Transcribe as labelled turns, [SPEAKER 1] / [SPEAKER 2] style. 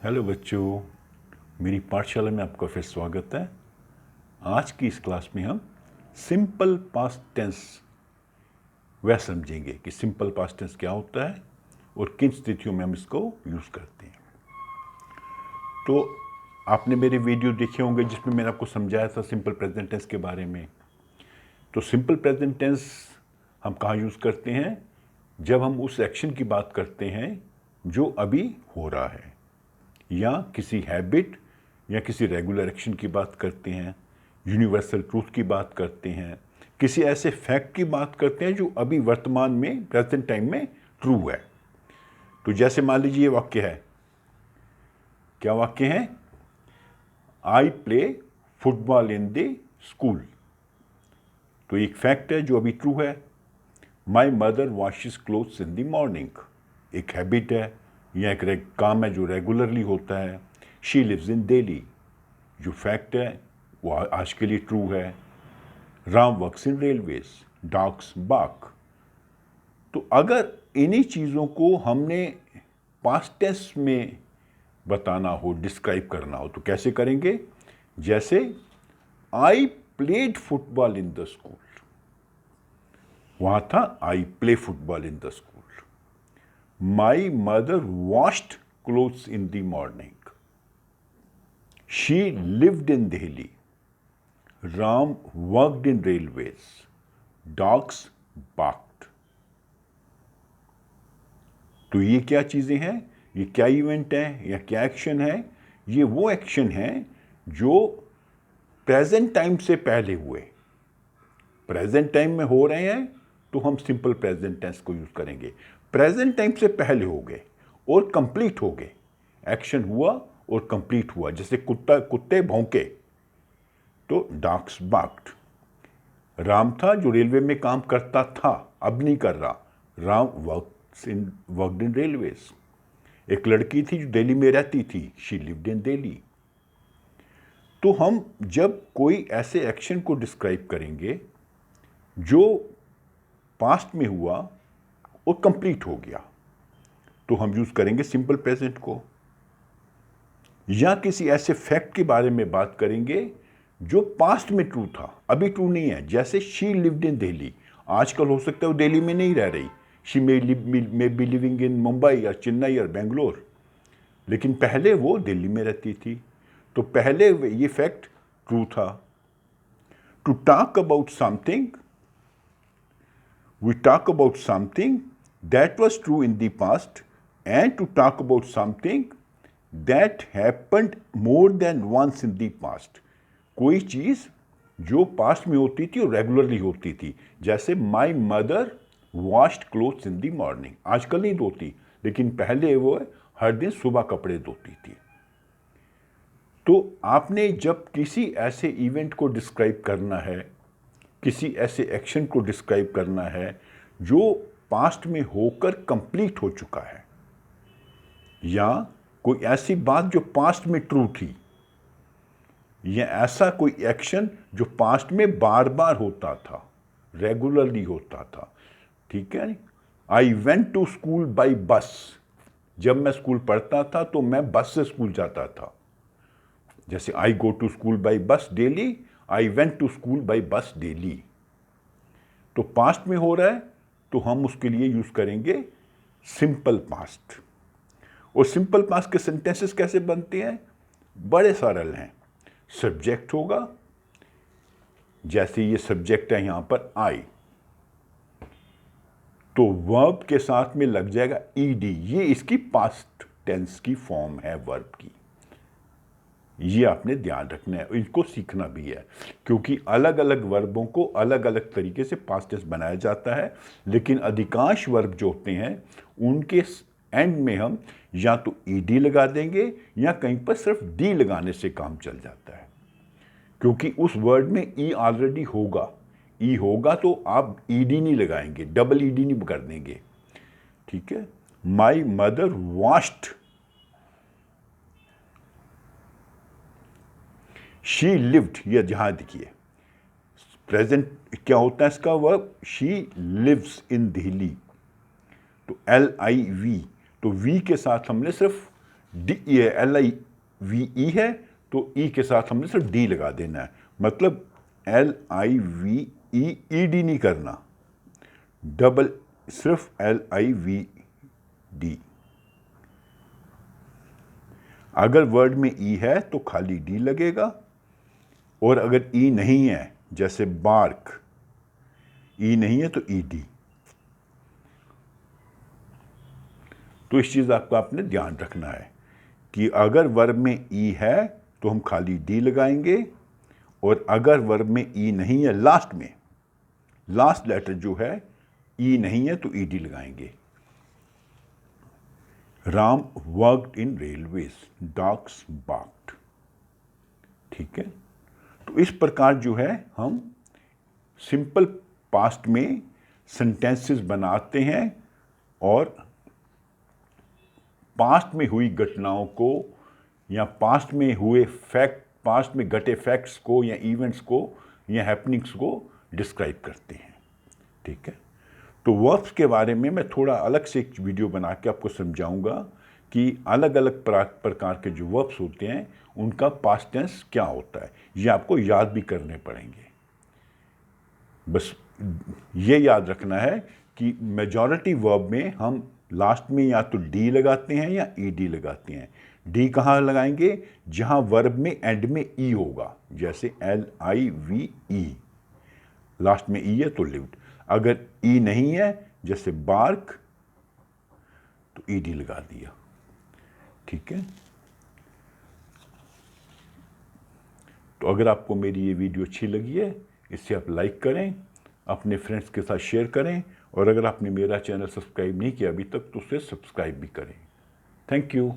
[SPEAKER 1] Hello बच्चों, मेरी पाठशाला में आपका फिर स्वागत है। आज की इस क्लास में हम सिंपल पास्ट टेंस वह समझेंगे कि सिंपल पास्ट टेंस क्या होता है और किन स्थितियों में हम इसको यूज़ करते हैं। तो आपने मेरे वीडियो देखे होंगे जिसमें मैंने आपको समझाया था सिंपल प्रेजेंट टेंस के बारे में। तो सिंपल प्रेजेंट टेंस हम कहाँ यूज़ करते हैं? जब हम उस एक्शन की बात करते हैं जो अभी हो रहा है, या किसी हैबिट या किसी रेगुलर एक्शन की बात करते हैं, यूनिवर्सल ट्रूथ की बात करते हैं, किसी ऐसे फैक्ट की बात करते हैं जो अभी वर्तमान में प्रेजेंट टाइम में ट्रू है। तो जैसे मान लीजिए ये वाक्य है, क्या वाक्य है? आई play football in the school. तो एक फैक्ट है जो अभी ट्रू है। My mother washes clothes in the morning, एक हैबिट है या एक काम है जो रेगुलरली होता है। शी लिव्स इन दिल्ली, जो फैक्ट है वो आज के लिए ट्रू है। Ram works in railways, dogs bark. तो अगर इन्हीं चीज़ों को हमने पास्ट टेंस में बताना हो, डिस्क्राइब करना हो, तो कैसे करेंगे? जैसे I played football in the school, वहां था I play football in the school. My mother washed clothes in the morning, she lived in Delhi, Ram worked in railways, dogs barked. तो ये क्या चीजें हैं? ये क्या इवेंट है या क्या एक्शन है? ये वो एक्शन है जो प्रेजेंट टाइम से पहले हुए। प्रेजेंट टाइम में हो रहे हैं तो हम सिंपल प्रेजेंट टेंस को यूज करेंगे। प्रेजेंट टाइम से पहले हो गए और कंप्लीट हो गए, एक्शन हुआ और कंप्लीट हुआ। जैसे कुत्ते भौंके तो डॉग्स बार्क्ड। राम था जो रेलवे में काम करता था, अब नहीं कर रहा, राम वर्कड इन रेलवेज। एक लड़की थी जो दिल्ली में रहती थी, शी लिव्ड इन दिल्ली। तो हम जब कोई ऐसे एक्शन को डिस्क्राइब करेंगे जो पास्ट में हुआ और कंप्लीट हो गया, तो हम यूज करेंगे सिंपल प्रेजेंट को। या किसी ऐसे फैक्ट के बारे में बात करेंगे जो पास्ट में ट्रू था, अभी ट्रू नहीं है। जैसे शी लिव्ड इन दिल्ली, आजकल हो सकता है वो दिल्ली में नहीं रह रही, she may be living in Mumbai या चेन्नई या बेंगलोर, लेकिन पहले वो दिल्ली में रहती थी। तो पहले ये फैक्ट ट्रू था। To talk about something, we talk about something that was true in the past, and to talk about something that happened more than once in the past। कोई चीज जो पास्ट में होती थी और रेगुलरली होती थी। जैसे माई mother washed clothes in the morning, आजकल नहीं धोती लेकिन पहले वो हर दिन सुबह कपड़े धोती थी। तो आपने जब किसी ऐसे इवेंट को डिस्क्राइब करना है, किसी ऐसे एक्शन को डिस्क्राइब करना है जो पास्ट में होकर कंप्लीट हो चुका है, या कोई ऐसी बात जो पास्ट में ट्रू थी, या ऐसा कोई एक्शन जो पास्ट में बार बार होता था, रेगुलरली होता था, ठीक है। I went to school by bus, जब मैं स्कूल पढ़ता था तो मैं बस से स्कूल जाता था। जैसे I go to school by bus daily, I went to school by bus daily. तो पास्ट में हो रहा है तो हम उसके लिए यूज करेंगे सिंपल पास्ट। और सिंपल पास्ट के सेंटेंसेस कैसे बनते हैं? बड़े सरल हैं। सब्जेक्ट होगा, जैसे ये सब्जेक्ट है यहां पर आई, तो वर्ब के साथ में लग जाएगा ईडी, ये इसकी पास्ट टेंस की फॉर्म है वर्ब की। ये आपने ध्यान रखना है, इनको सीखना भी है, क्योंकि अलग अलग वर्बों को अलग अलग तरीके से पास्ट टेंस बनाया जाता है। लेकिन अधिकांश वर्ब जो होते हैं उनके एंड में हम या तो ईडी लगा देंगे या कहीं पर सिर्फ डी लगाने से काम चल जाता है, क्योंकि उस वर्ड में ई ऑलरेडी होगा। ई होगा तो आप ईडी नहीं लगाएंगे, डबल ईडी नहीं कर देंगे, ठीक है। My mother washed, she lived, ये जहां देखिए प्रेजेंट क्या होता है इसका verb, she lives in Delhi. तो LIV, तो वी के साथ हमने सिर्फ LIVE है तो ई के साथ हमने सिर्फ डी लगा देना है, मतलब LIVEED नहीं करना, डबल सिर्फ LIVD। अगर वर्ड में ई है तो खाली डी लगेगा, और अगर ई नहीं है, जैसे बार्क, ई नहीं है तो ईडी। तो इस चीज़ आपको आपने ध्यान रखना है कि अगर वर्ब में ई है तो हम खाली डी लगाएंगे, और अगर वर्ब में ई नहीं है, लास्ट में लास्ट लेटर जो है ई नहीं है तो ईडी लगाएंगे। Ram worked in railways, dogs barked. ठीक है, तो इस प्रकार जो है हम सिंपल पास्ट में सेंटेंसेस बनाते हैं और पास्ट में हुई घटनाओं को या पास्ट में हुए फैक्ट, पास्ट में घटे फैक्ट्स को या इवेंट्स को या हैपनिंग्स को डिस्क्राइब करते हैं। ठीक है, तो वर्ब्स के बारे में मैं थोड़ा अलग से एक वीडियो बना के आपको समझाऊंगा कि अलग अलग प्रकार के जो वर्ब्स होते हैं उनका पास्ट टेंस क्या होता है, ये आपको याद भी करने पड़ेंगे। बस ये याद रखना है कि मेजॉरिटी वर्ब में हम लास्ट में या तो डी लगाते हैं या ईडी लगाते हैं। डी कहाँ लगाएंगे? जहाँ वर्ब में एंड में ई होगा, जैसे LIVE, लास्ट में ई है तो लिव्ड। अगर ई नहीं है, जैसे बार्क, तो ईडी लगा दिया। ठीक है, तो अगर आपको मेरी ये वीडियो अच्छी लगी है, इसे आप लाइक करें, अपने फ्रेंड्स के साथ शेयर करें, और अगर आपने मेरा चैनल सब्सक्राइब नहीं किया अभी तक तो उसे सब्सक्राइब भी करें। Thank you.